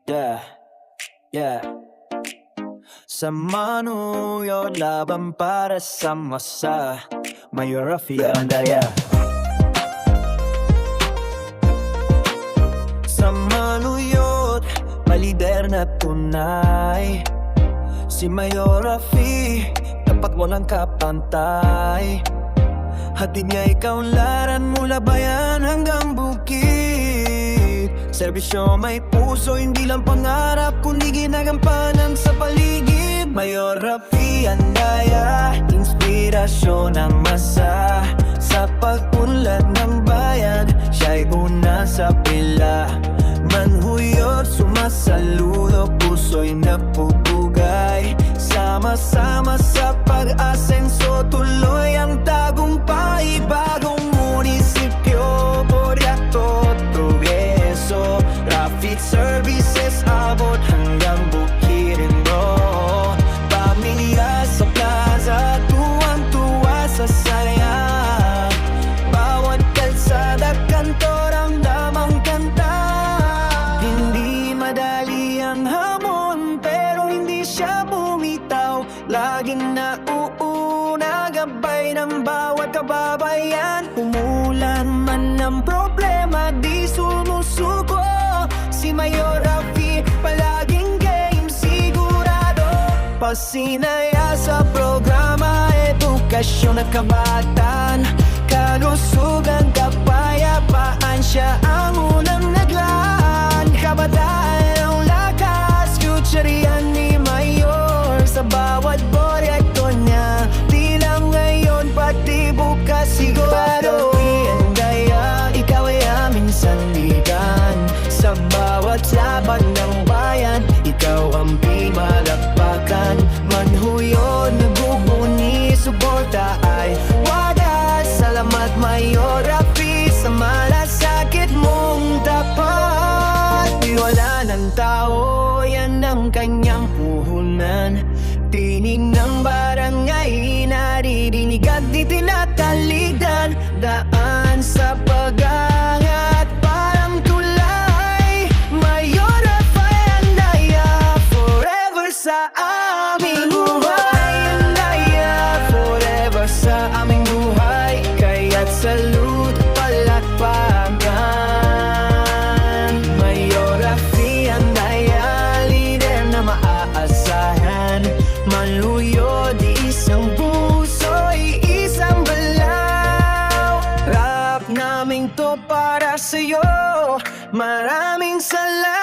Yeah, yeah. Sa manuyo laban para sa masa Mayor Rafi Andaya. Sa manuyot, malider na tunay Si Mayor Rafi, dapat walang kapantay. Hatid niya ikaw laran mula bayan hanggang bukid. Serbisyo may puso, hindi lang pangarap kundi ginagampanan sa paligid. Mayor Rafi Andaya, inspirasyon ang masa. Sa pag-unlad ng bayan, siya'y una sa pila. Manhuyot, sumasaludo, puso'y napupugay. Sama-sama sa pag-asenso, tuloy ang tagumpay. Bagong munisipyo, proyekto, progreso. Traffic services, abot hanggang bukirin mo. Pamilya sa plaza, tuwang-tuwa sa saya. Bawat kalsada, kantor ang damang kanta. Hindi madali ang hamon, pero hindi siya bumitaw. Laging nauuna, gabay ng bawat kababayan. Umulan man ng problema, di sumusuko. Si Mayor Rafi, palaging game, sigurado. Pasinaya sa programa, edukasyon at kabatan. Kalusugan, kapayapaan, siya ang unang naglaan. Kabataan ang lakas, future yan ni Mayor. Sa bawat proyekto niya, di lang ngayon, pati bukas sigurado. Andaya, ikaw ay aming sandigan. Sa bawat laban ng bayan, ikaw ang pinalakpakan. Manhuyod, nagbubuni, suporta ay wagas. Salamat Mayor Rafi, sa malasakit mong tapat. Wala ng tao, yan ang kanyang puhunan. Tinig ng barangay, naririnig at di tinataligan. Daan sa pag-angat, parang tulay. Mayor Rafi Andaya, forever sa aming buhay. Andaya, forever sa aming buhay. Kaya't salute, palakpakan. Mayor Rafi Andaya, leader na maaasahan. Manluyod, isang puso'y isang balaw. Rap namin to para sa'yo. Maraming salamat.